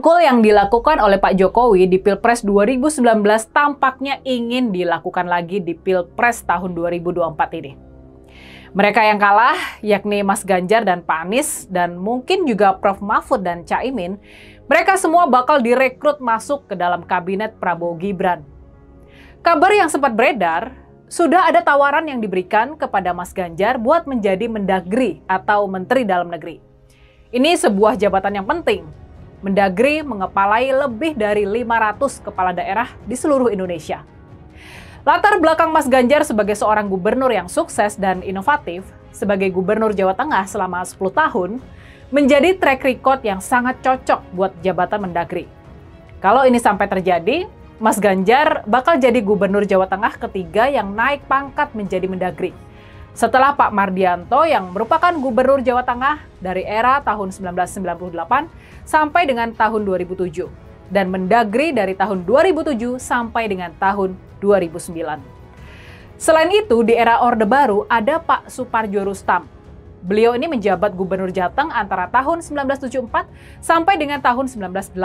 merangkul yang dilakukan oleh Pak Jokowi di Pilpres 2019 tampaknya ingin dilakukan lagi di Pilpres tahun 2024 ini. Mereka yang kalah, yakni Mas Ganjar dan Pak Anies, dan mungkin juga Prof. Mahfud dan Caimin, mereka semua bakal direkrut masuk ke dalam kabinet Prabowo Gibran. Kabar yang sempat beredar, sudah ada tawaran yang diberikan kepada Mas Ganjar buat menjadi Mendagri atau Menteri Dalam Negeri. Ini sebuah jabatan yang penting. Mendagri mengepalai lebih dari 500 kepala daerah di seluruh Indonesia. Latar belakang Mas Ganjar sebagai seorang gubernur yang sukses dan inovatif, sebagai gubernur Jawa Tengah selama 10 tahun, menjadi track record yang sangat cocok buat jabatan Mendagri. Kalau ini sampai terjadi, Mas Ganjar bakal jadi gubernur Jawa Tengah ketiga yang naik pangkat menjadi Mendagri. Setelah Pak Mardianto yang merupakan gubernur Jawa Tengah dari era tahun 1998 sampai dengan tahun 2007 dan Mendagri dari tahun 2007 sampai dengan tahun 2009. Selain itu, di era Orde Baru ada Pak Supardjo Rustam. Beliau ini menjabat gubernur Jateng antara tahun 1974 sampai dengan tahun 1982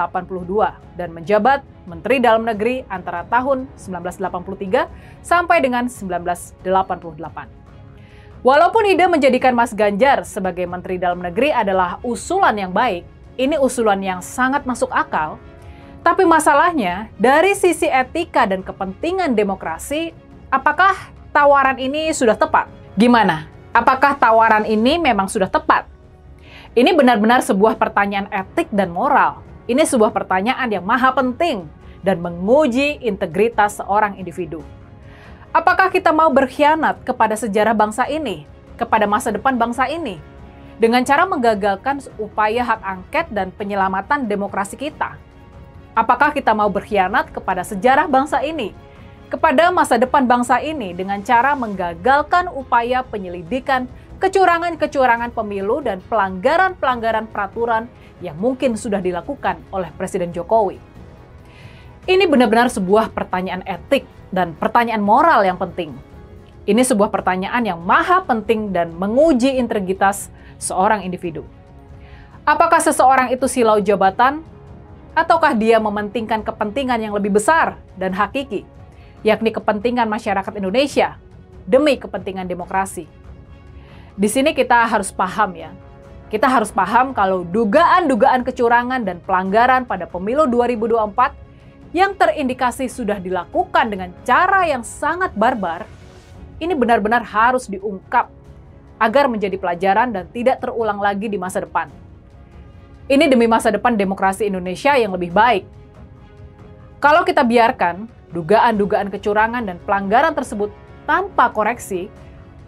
dan menjabat Menteri Dalam Negeri antara tahun 1983 sampai dengan 1988. Walaupun ide menjadikan Mas Ganjar sebagai Menteri Dalam Negeri adalah usulan yang baik, ini usulan yang sangat masuk akal, tapi masalahnya dari sisi etika dan kepentingan demokrasi, apakah tawaran ini sudah tepat? Gimana? Apakah tawaran ini memang sudah tepat? Ini benar-benar sebuah pertanyaan etik dan moral. Ini sebuah pertanyaan yang maha penting dan menguji integritas seorang individu. Apakah kita mau berkhianat kepada sejarah bangsa ini, kepada masa depan bangsa ini, dengan cara menggagalkan upaya hak angket dan penyelamatan demokrasi kita? Apakah kita mau berkhianat kepada sejarah bangsa ini, kepada masa depan bangsa ini dengan cara menggagalkan upaya penyelidikan kecurangan-kecurangan pemilu dan pelanggaran-pelanggaran peraturan yang mungkin sudah dilakukan oleh Presiden Jokowi? Ini benar-benar sebuah pertanyaan etik dan pertanyaan moral yang penting. Ini sebuah pertanyaan yang maha penting dan menguji integritas seorang individu. Apakah seseorang itu silau jabatan, ataukah dia mementingkan kepentingan yang lebih besar dan hakiki, yakni kepentingan masyarakat Indonesia demi kepentingan demokrasi? Di sini kita harus paham ya. Kita harus paham kalau dugaan-dugaan kecurangan dan pelanggaran pada pemilu 2024 yang terindikasi sudah dilakukan dengan cara yang sangat barbar, ini benar-benar harus diungkap agar menjadi pelajaran dan tidak terulang lagi di masa depan. Ini demi masa depan demokrasi Indonesia yang lebih baik. Kalau kita biarkan dugaan-dugaan kecurangan dan pelanggaran tersebut tanpa koreksi,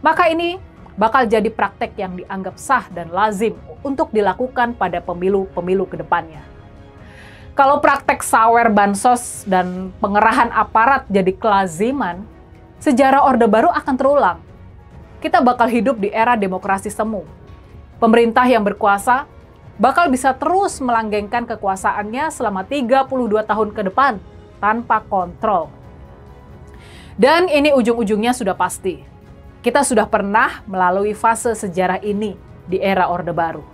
maka ini bakal jadi praktek yang dianggap sah dan lazim untuk dilakukan pada pemilu-pemilu ke depannya. Kalau praktek sawer bansos dan pengerahan aparat jadi kelaziman, sejarah Orde Baru akan terulang. Kita bakal hidup di era demokrasi semu. Pemerintah yang berkuasa bakal bisa terus melanggengkan kekuasaannya selama 32 tahun ke depan tanpa kontrol. Dan ini ujung-ujungnya sudah pasti. Kita sudah pernah melalui fase sejarah ini di era Orde Baru.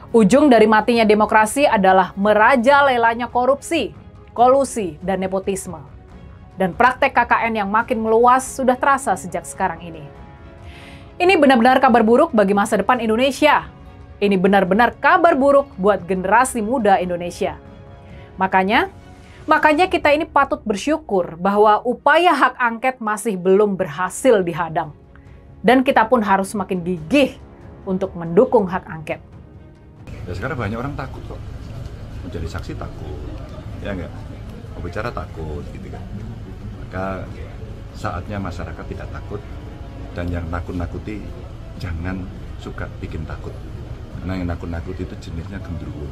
Ujung dari matinya demokrasi adalah merajalelanya korupsi, kolusi, dan nepotisme. Dan praktek KKN yang makin meluas sudah terasa sejak sekarang ini. Ini benar-benar kabar buruk bagi masa depan Indonesia. Ini benar-benar kabar buruk buat generasi muda Indonesia. Makanya kita ini patut bersyukur bahwa upaya hak angket masih belum berhasil dihadang. Dan kita pun harus semakin gigih untuk mendukung hak angket. Ya sekarang banyak orang takut kok, menjadi saksi takut, ya enggak, mau bicara takut gitu kan. Maka saatnya masyarakat tidak takut, dan yang nakut-nakuti jangan suka bikin takut. Karena yang nakut-nakuti itu jenisnya genderuwo.